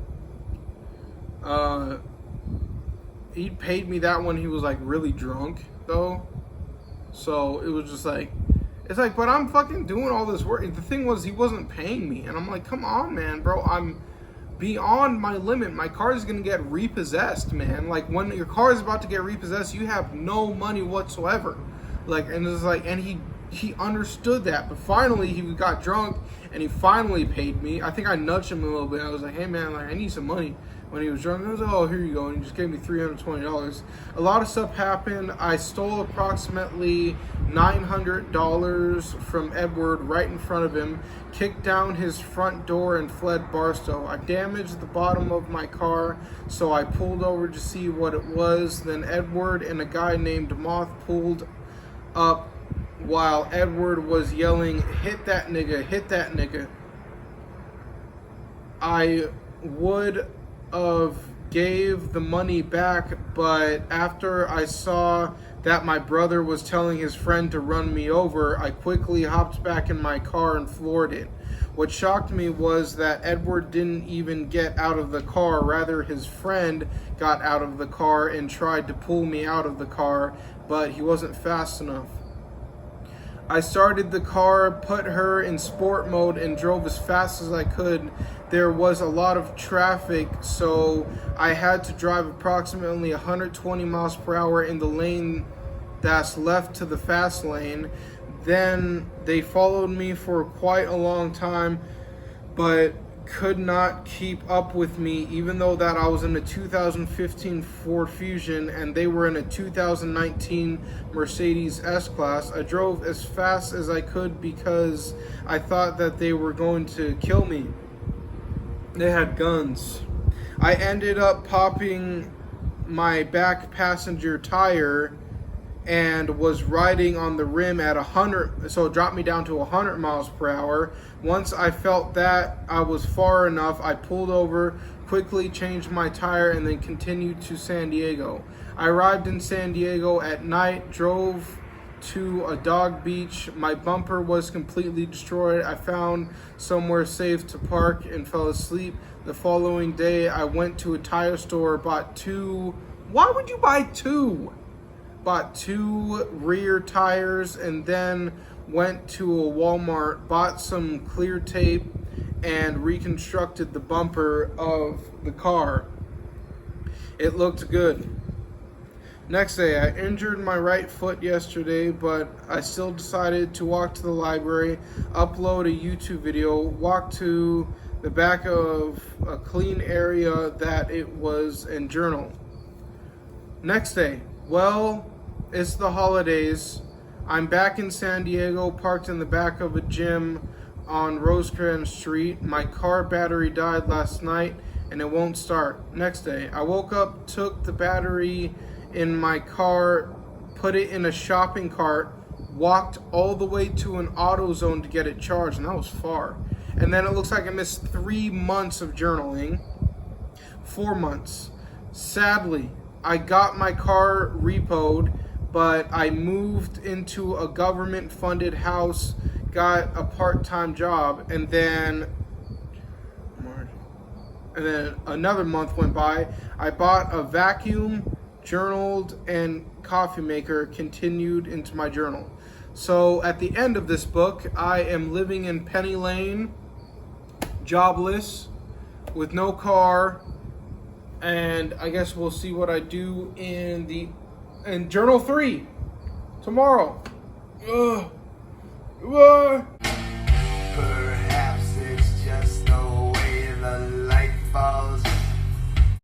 He paid me that when he was like really drunk though. So it was just like, it's like, but I'm fucking doing all this work. The thing was, he wasn't paying me, and I'm like, come on, man, bro. beyond my limit. My car is going to get repossessed, man. Like, when your car is about to get repossessed, you have no money whatsoever. Like, and it's like, and he understood that. But finally, he got drunk, and he finally paid me. I think I nudged him a little bit. I was like, hey, man, like, I need some money. When he was drunk, I was like, oh, here you go. And he just gave me $320. A lot of stuff happened. I stole approximately $900 from Edward right in front of him, kicked down his front door, and fled Barstow. I damaged the bottom of my car, so I pulled over to see what it was. Then Edward and a guy named Moth pulled up while Edward was yelling, hit that nigga, hit that nigga. I would have gave the money back, but after I saw that my brother was telling his friend to run me over, I quickly hopped back in my car and floored it. What shocked me was that Edward didn't even get out of the car. Rather, his friend got out of the car and tried to pull me out of the car, but he wasn't fast enough. I started the car, put her in sport mode, and drove as fast as I could. There was a lot of traffic, so I had to drive approximately 120 miles per hour in the lane that's left to the fast lane. Then they followed me for quite a long time, but could not keep up with me, even though that I was in a 2015 Ford Fusion and they were in a 2019 Mercedes S-Class. I drove as fast as I could because I thought that they were going to kill me. They had guns. I ended up popping my back passenger tire and was riding on the rim at 100, so it dropped me down to 100 miles per hour. Once I felt that I was far enough, I pulled over, quickly changed my tire, and then continued to San Diego. I arrived in San Diego at night, drove to a dog beach. My bumper was completely destroyed. I found somewhere safe to park and fell asleep. The following day, I went to a tire store, bought two. Why would you buy two? Bought two rear tires, and then went to a Walmart, bought some clear tape, and reconstructed the bumper of the car. It looked good. Next day, I injured my right foot yesterday, but I still decided to walk to the library, upload a YouTube video, walk to the back of a clean area that it was, and journal. Next day, well, it's the holidays. I'm back in San Diego, parked in the back of a gym on Rosecrans Street. My car battery died last night and it won't start. Next day, I woke up, took the battery in my car, put it in a shopping cart, walked all the way to an AutoZone to get it charged, and that was far. And then it looks like I missed 3 months of journaling. 4 months. Sadly, I got my car repoed, but I moved into a government-funded house, got a part-time job, and then another month went by. I bought a vacuum, journaled, and coffee maker, continued into my journal. So at the end of this book, I am living in Penny Lane, jobless, with no car, and I guess we'll see what I do in Journal 3 tomorrow. Perhaps it's just the way the light falls